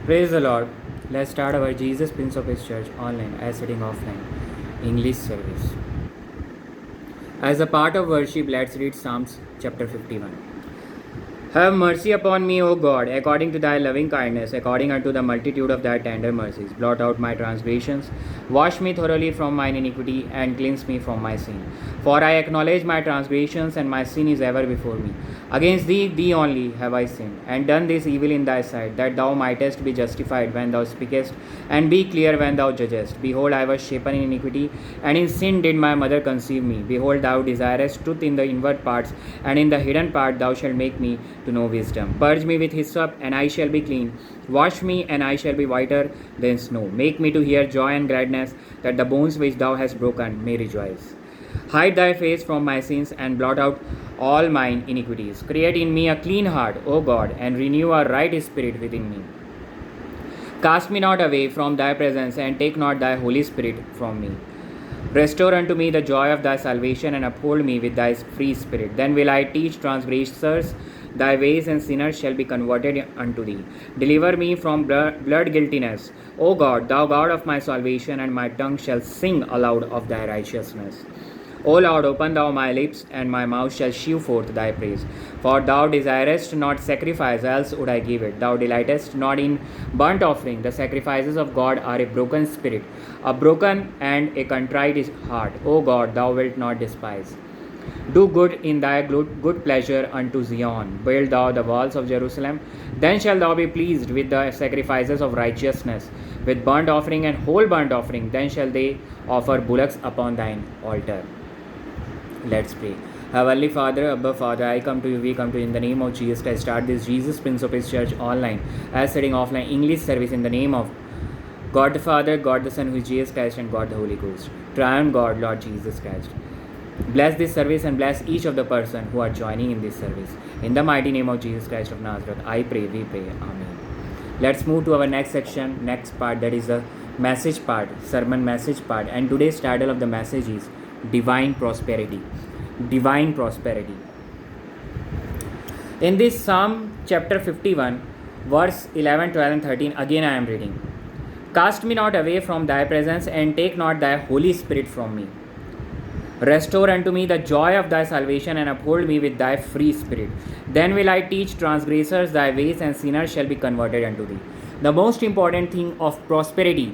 Praise the Lord. Let's start our Jesus Prince of His Church online as sitting offline English service. As a part of worship, let's read Psalms chapter 51. Have mercy upon me, O God, according to thy loving kindness, according unto the multitude of thy tender mercies. Blot out my transgressions, wash me thoroughly from mine iniquity, and cleanse me from my sin. For I acknowledge my transgressions, and my sin is ever before me. Against thee, thee only, have I sinned, and done this evil in thy sight, that thou mightest be justified when thou speakest, and be clear when thou judgest. Behold, I was shapen in iniquity, and in sin did my mother conceive me. Behold, thou desirest truth in the inward parts, and in the hidden part thou shalt make me to know wisdom. Purge me with hyssop, and I shall be clean. Wash me, and I shall be whiter than snow. Make me to hear joy and gladness, that the bones which thou hast broken may rejoice. Hide thy face from my sins, and blot out all mine iniquities. Create in me a clean heart, O God, and renew a right spirit within me. Cast me not away from thy presence, and take not thy Holy Spirit from me. Restore unto me the joy of thy salvation, and uphold me with thy free spirit. Then will I teach transgressors thy ways, and sinners shall be converted unto thee. Deliver me from blood guiltiness, O God, thou God of my salvation, and my tongue shall sing aloud of thy righteousness. O Lord, open thou my lips, and my mouth shall shew forth thy praise. For thou desirest not sacrifice, else would I give it. Thou delightest not in burnt offering. The sacrifices of God are a broken spirit, a broken and a contrite heart. O God, thou wilt not despise. Do good in thy good pleasure unto Zion. Build thou the walls of Jerusalem. Then shalt thou be pleased with the sacrifices of righteousness, with burnt offering and whole burnt offering. Then shall they offer bullocks upon thine altar. Let's pray. Heavenly Father, Abba Father, I come to you, we come to you in the name of Jesus Christ. Start this Jesus Prince of His Church online as setting offline English service in the name of God the Father, God the Son, who is Jesus Christ, and God the Holy Ghost. Triune God, Lord Jesus Christ. Bless this service and bless each of the person who are joining in this service. In the mighty name of Jesus Christ of Nazareth, I pray, we pray. Amen. Let's move to our next section, next part, that is the message part, sermon message part. And today's title of the message is Divine Prosperity. Divine Prosperity. In this Psalm chapter 51, verse 11, 12 and 13, again I am reading. Cast me not away from thy presence, and take not thy Holy Spirit from me. Restore unto me the joy of thy salvation, and uphold me with thy free spirit. Then will I teach transgressors thy ways, and sinners shall be converted unto thee. The most important thing of prosperity.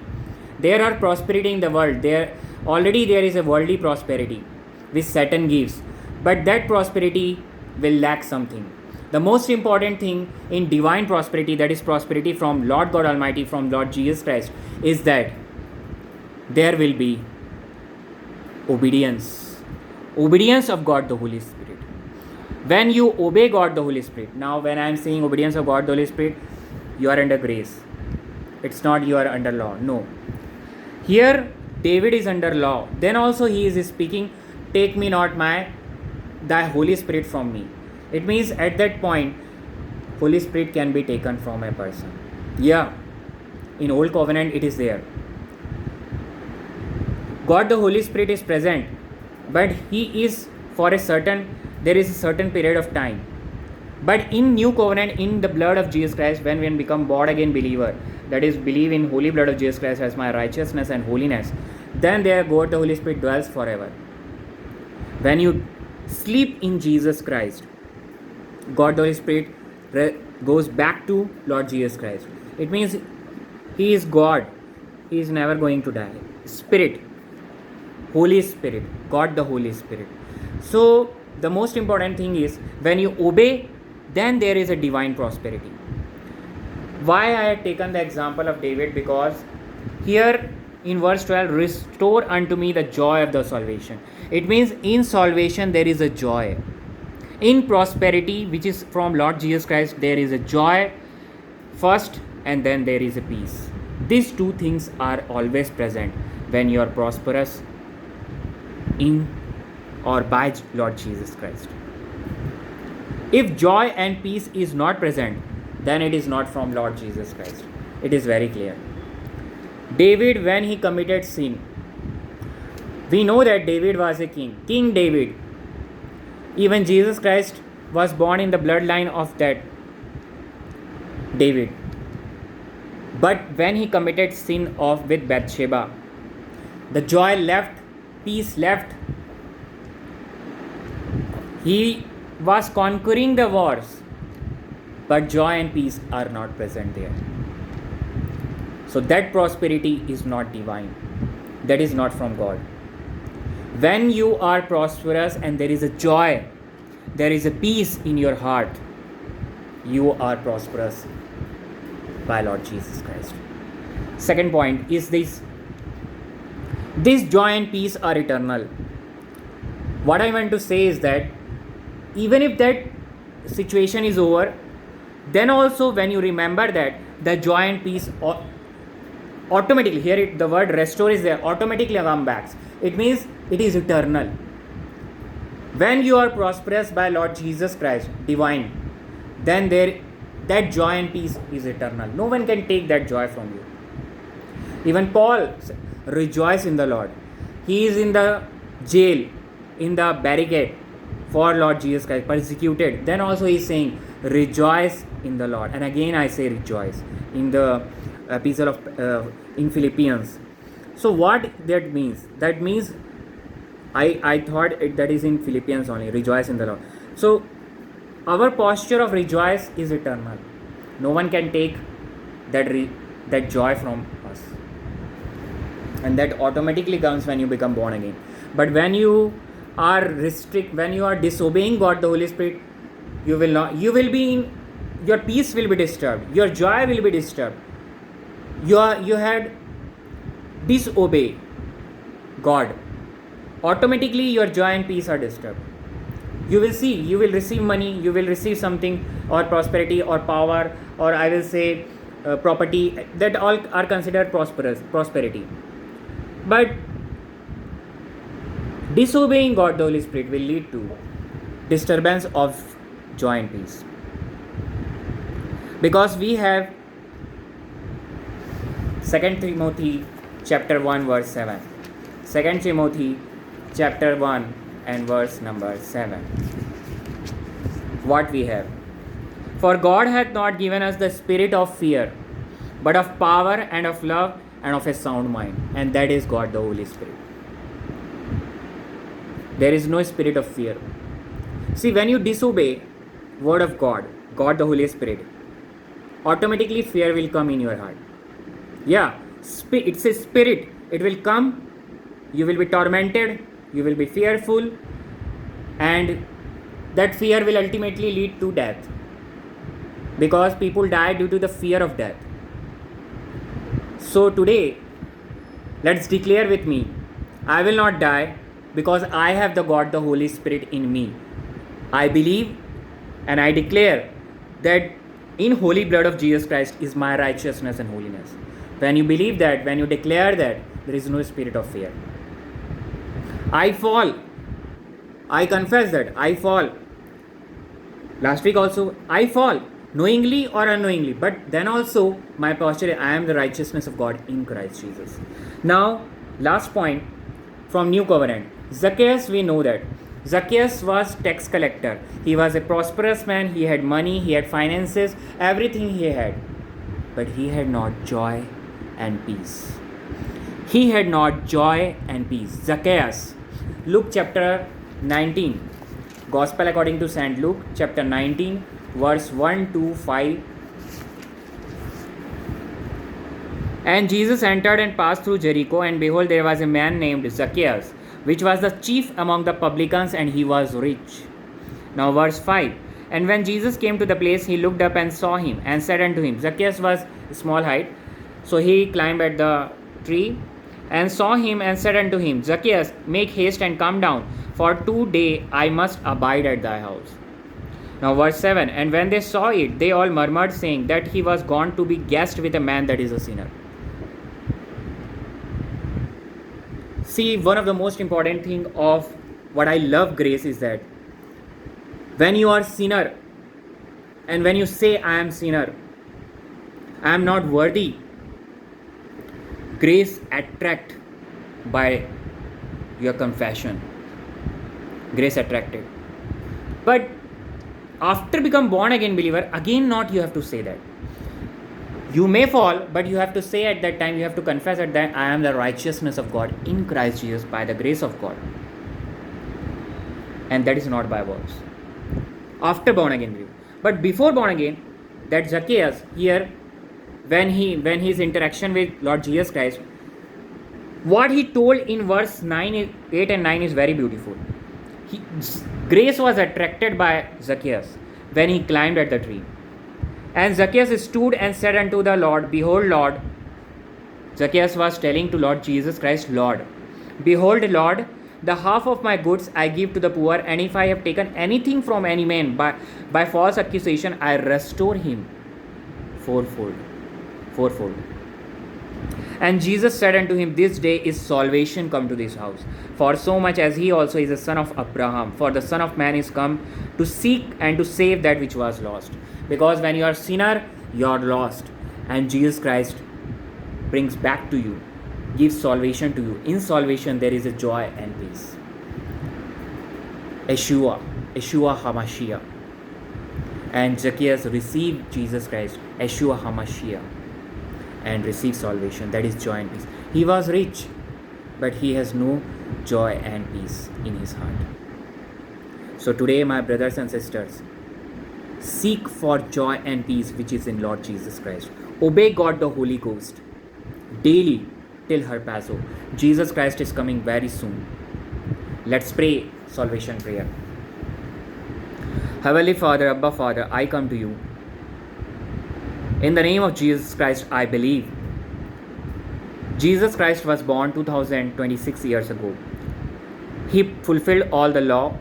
There are prosperity in the world. There is a worldly prosperity which Satan gives. But that prosperity will lack something. The most important thing in divine prosperity, that is prosperity from Lord God Almighty, from Lord Jesus Christ, is that there will be obedience of God the Holy Spirit. When you obey God the Holy Spirit, now when I am saying obedience of God the Holy Spirit, you are under grace. It's not you are under law. No. Here David is under law. Then also he is speaking, take me not thy Holy Spirit from me. It means at that point Holy Spirit can be taken from a person. Yeah, in Old Covenant it is there. God the Holy Spirit is present, but He is there is a certain period of time. But in New Covenant, in the blood of Jesus Christ, when we become born again believer, that is, believe in holy blood of Jesus Christ as my righteousness and holiness, then there God the Holy Spirit dwells forever. When you sleep in Jesus Christ, God the Holy Spirit goes back to Lord Jesus Christ. It means He is God. He is never going to die. Spirit. Holy Spirit, God the Holy Spirit. So the most important thing is when you obey, then there is a divine prosperity. Why I had taken the example of David? Because here in verse 12, restore unto me the joy of the salvation. It means in salvation there is a joy. In prosperity, which is from Lord Jesus Christ, there is a joy first, and then there is a peace. These two things are always present when you are prosperous in or by Lord Jesus Christ. If joy and peace is not present, then it is not from Lord Jesus Christ. It is very clear. David, when he committed sin, we know that David was a king. King David. Even Jesus Christ was born in the bloodline of that David. But when he committed sin of with Bathsheba, the joy left, peace left. He was conquering the wars, but joy and peace are not present there. So that prosperity is not divine. That is not from God. When you are prosperous and there is a joy, there is a peace in your heart, you are prosperous by Lord Jesus Christ. Second point is this joy and peace are eternal. What I want to say is that even if that situation is over, then also when you remember that, the joy and peace automatically, here the word restore is there, automatically come back. It means it is eternal. When you are prosperous by Lord Jesus Christ, divine, then that joy and peace is eternal. No one can take that joy from you. Even Paul rejoice in the Lord. He is in the jail, in the barricade for Lord Jesus Christ, persecuted. Then also he is saying, rejoice in the Lord. And again I say rejoice in the epistle of in Philippians. So what that means? That means I thought that is in Philippians only, rejoice in the Lord. So our posture of rejoice is eternal. No one can take that joy from us. And that automatically comes when you become born again. But when you are when you are disobeying God the Holy Spirit, you will be in, your peace will be disturbed, your joy will be disturbed. You had disobey God, automatically your joy and peace are disturbed. You will receive money, you will receive something, or prosperity or power, or I will say property, that all are considered prosperity. But disobeying God the Holy Spirit will lead to disturbance of joy and peace. Because we have 2 Timothy chapter 1 verse 7. 2 Timothy chapter 1 and verse number 7. What we have? For God hath not given us the spirit of fear, but of power and of love and of a sound mind. And that is God the Holy Spirit. There is no spirit of fear. See, when you disobey word of God, God the Holy Spirit, automatically fear will come in your heart. Yeah, it's a spirit. It will come. You will be tormented. You will be fearful. And that fear will ultimately lead to death. Because people die due to the fear of death. So today, let's declare with me, I will not die because I have the God, the Holy Spirit in me. I believe and I declare that in holy blood of Jesus Christ is my righteousness and holiness. When you believe that, when you declare that, there is no spirit of fear. I fall. I confess that I fall. Last week also, I fall, knowingly or unknowingly. But then also, my posture, I am the righteousness of God in Christ Jesus. Now, last point from New Covenant. Zacchaeus, we know that. Zacchaeus was tax collector. He was a prosperous man. He had money, he had finances, everything he had. But he had not joy and peace. He had not joy and peace. Zacchaeus. Luke chapter 19. Gospel according to St. Luke chapter 19 verse 1 to 5. And Jesus entered and passed through Jericho, and behold, there was a man named Zacchaeus, which was the chief among the publicans, and he was rich. Now verse 5. And when Jesus came to the place, he looked up and saw him, and said unto him, Zacchaeus was small height, so he climbed at the tree, and saw him, and said unto him, Zacchaeus, make haste and come down, for today I must abide at thy house. Now verse 7. And when they saw it, they all murmured, saying that he was gone to be guest with a man that is a sinner. See, one of the most important thing of what I love grace is that when you are sinner, and when you say I am sinner, I am not worthy, grace attract by your confession. Grace attracted. But after become born again believer, again not you have to say that. You may fall, but you have to say at that time, you have to confess at that, I am the righteousness of God in Christ Jesus by the grace of God. And that is not by works. After born again belief. But before born again, that Zacchaeus here, when his interaction with Lord Jesus Christ, what he told in verse 9, 8 and 9 is very beautiful. Grace was attracted by Zacchaeus when he climbed at the tree. And Zacchaeus stood and said unto the Lord, Behold, Lord. Zacchaeus was telling to Lord Jesus Christ, Lord, behold, Lord, the half of my goods I give to the poor, and if I have taken anything from any man by false accusation, I restore him fourfold. And Jesus said unto him, This day is salvation come to this house, for so much as he also is a son of Abraham. For the Son of Man is come to seek and to save that which was lost. Because when you are a sinner, you are lost. And Jesus Christ brings back to you, gives salvation to you. In salvation there is a joy and peace. Yeshua HaMashiach. And Zacchaeus received Jesus Christ, Yeshua HaMashiach, and received salvation. That is joy and peace. He was rich, but he has no joy and peace in his heart. So today, my brothers and sisters, seek for joy and peace which is in Lord Jesus Christ. Obey God the Holy Ghost daily till Harpazo. Jesus Christ is coming very soon. Let's pray salvation prayer. Heavenly Father, Abba Father, I come to you. In the name of Jesus Christ, I believe. Jesus Christ was born 2026 years ago. He fulfilled all the law,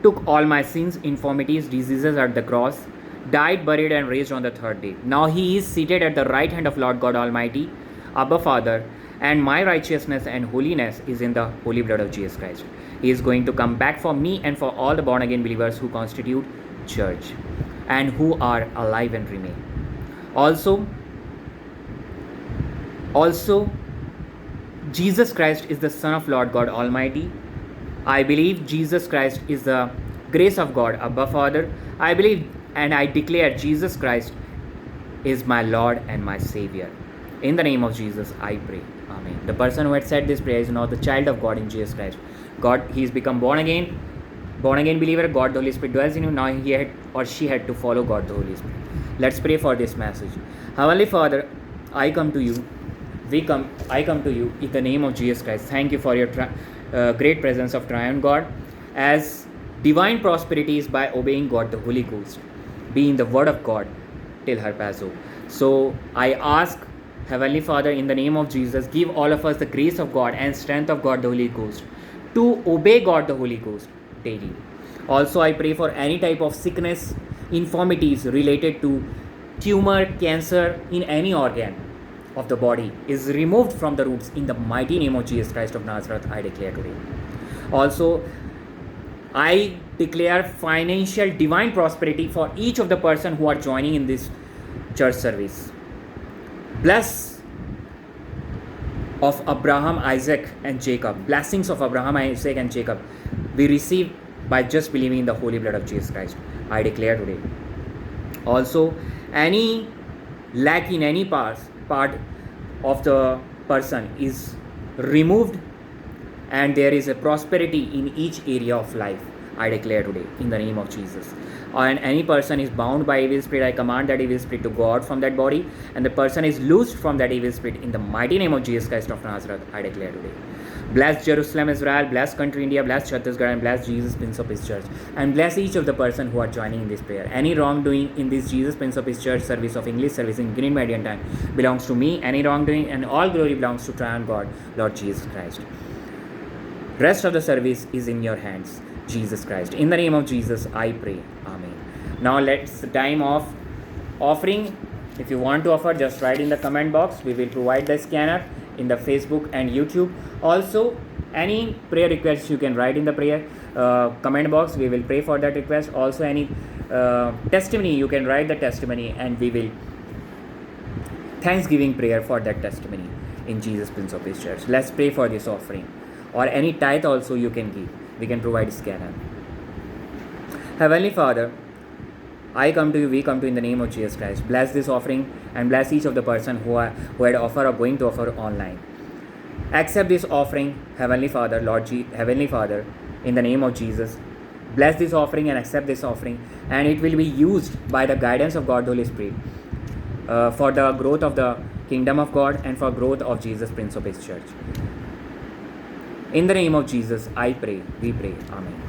took all my sins, infirmities, diseases at the cross, died, buried, and raised on the third day. Now he is seated at the right hand of Lord God Almighty, Abba Father, and my righteousness and holiness is in the holy blood of Jesus Christ. He is going to come back for me and for all the born again believers who constitute church and who are alive and remain. Also, Jesus Christ is the Son of Lord God Almighty. I believe Jesus Christ is the grace of God, Abba Father. I believe and I declare Jesus Christ is my Lord and my Savior. In the name of Jesus, I pray. Amen. The person who had said this prayer is now the child of God in Jesus Christ. God, he is become born again believer. God, the Holy Spirit dwells in him. Now he had or she had to follow God, the Holy Spirit. Let's pray for this message. Heavenly Father, I come to you. I come to you in the name of Jesus Christ. Thank you for your great presence of triune God. As divine prosperity is by obeying God, the Holy Ghost, being the Word of God till Harpazo. So I ask, Heavenly Father, in the name of Jesus, give all of us the grace of God and strength of God, the Holy Ghost, to obey God, the Holy Ghost, daily. Also, I pray for any type of sickness, infirmities related to tumor, cancer in any organ of the body is removed from the roots in the mighty name of Jesus Christ of Nazareth, I declare today. Also, I declare financial divine prosperity for each of the person who are joining in this church service. Bless of Abraham, Isaac and Jacob. Blessings of Abraham, Isaac and Jacob we receive by just believing in the holy blood of Jesus Christ, I declare today. Also, any lack in any part of the person is removed and there is a prosperity in each area of life, I declare today in the name of Jesus. And any person is bound by evil spirit, I command that evil spirit to go out from that body, and the person is loosed from that evil spirit in the mighty name of Jesus Christ of Nazareth, I declare today. Bless Jerusalem, Israel, bless country India, bless Chhattisgarh, and bless Jesus, Prince of His church. And bless each of the person who are joining in this prayer. Any wrongdoing in this Jesus, Prince of His church service of English service in Green Median time belongs to me. Any wrongdoing and all glory belongs to triune God, Lord Jesus Christ. Rest of the service is in your hands, Jesus Christ. In the name of Jesus, I pray. Amen. Now let's the time of offering. If you want to offer, just write in the comment box. We will provide the scanner in the Facebook and YouTube. Also, any prayer requests you can write in the prayer comment box. We will pray for that request. Also, any testimony you can write the testimony, and we will thanksgiving prayer for that testimony in Jesus, Prince of His church. Let's pray for this offering. Or any tithe also you can give. We can provide scanner. Heavenly Father, I come to you, we come to you in the name of Jesus Christ. Bless this offering and bless each of the person who had offered or going to offer online. Accept this offering, Heavenly Father, Heavenly Father, in the name of Jesus. Bless this offering and accept this offering, and it will be used by the guidance of God, the Holy Spirit, for the growth of the kingdom of God and for growth of Jesus, Prince of His church. In the name of Jesus, I pray, we pray. Amen.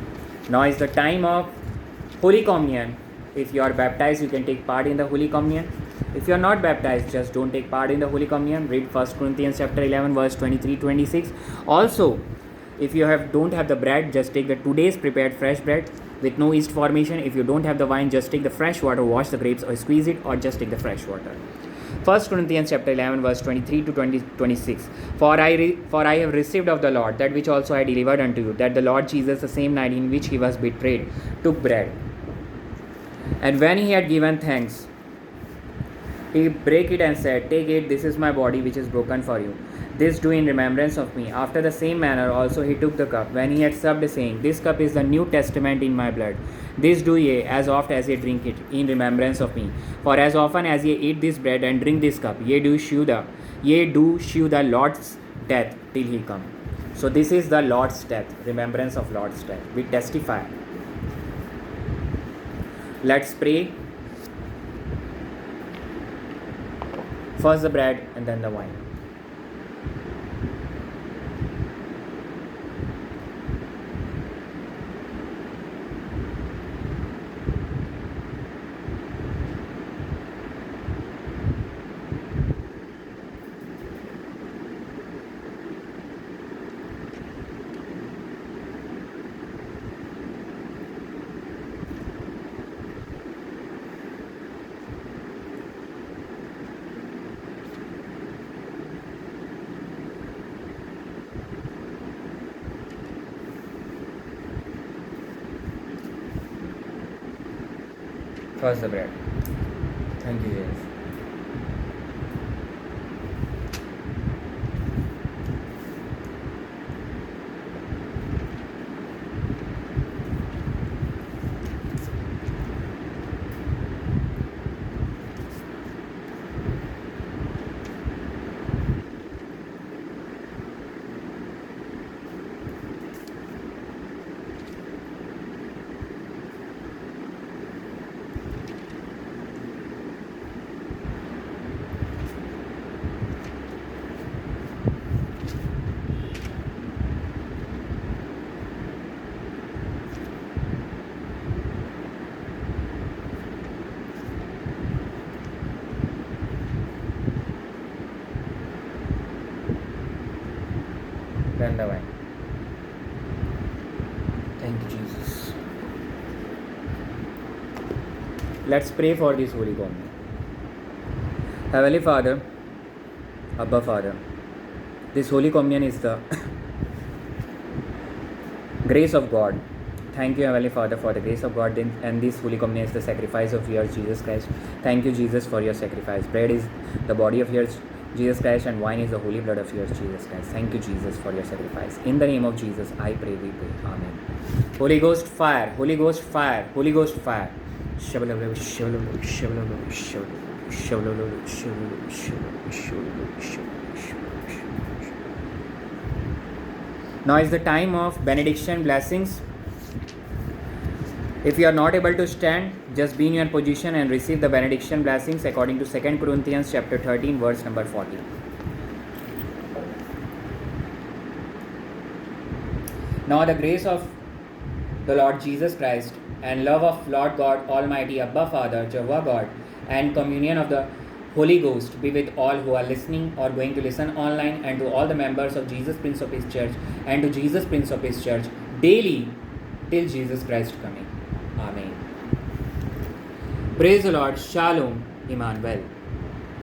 Now is the time of Holy Communion. If you are baptized, you can take part in the Holy Communion. If you are not baptized, just don't take part in the Holy Communion. Read 1 Corinthians chapter 11, verse 23-26. Also, if you don't have the bread, just take the 2 days prepared fresh bread with no yeast formation. If you don't have the wine, just take the fresh water, wash the grapes or squeeze it, or just take the fresh water. 1 Corinthians chapter 11, verse 23-26. For I have received of the Lord that which also I delivered unto you, that the Lord Jesus, the same night in which he was betrayed, took bread. And when he had given thanks, he brake it and said, Take it, this is my body which is broken for you. This do in remembrance of me. After the same manner also he took the cup, when he had supped, saying, This cup is the New Testament in my blood. This do ye, as oft as ye drink it, in remembrance of me. For as often as ye eat this bread and drink this cup, ye do shew the Lord's death till he come. So this is the Lord's death, remembrance of Lord's death. We testify. Let's pray. First the bread and then the wine. First the bread. Thank you, Jesus. Then the wine. Thank you, Jesus. Let's pray for this Holy Communion. Heavenly Father, Abba Father, this Holy Communion is the grace of God. Thank you, Heavenly Father, for the grace of God, and this Holy Communion is the sacrifice of yours, Jesus Christ. Thank you, Jesus, for your sacrifice. Bread is the body of yours, Jesus Christ, and wine is the holy blood of yours, Jesus Christ. Thank you, Jesus, for your sacrifice. In the name of Jesus, I pray, we pray. Amen. Holy Ghost fire, Holy Ghost fire, Holy Ghost fire. Now is the time of benediction blessings. If you are not able to stand, just be in your position and receive the benediction blessings according to 2 Corinthians chapter 13, verse number 40. Now the grace of the Lord Jesus Christ and love of Lord God Almighty, Abba Father, Jehovah God, and communion of the Holy Ghost be with all who are listening or going to listen online, and to all the members of Jesus Prince of His church, and to Jesus Prince of His church daily till Jesus Christ coming. Amen. Praise the Lord. Shalom. Emmanuel.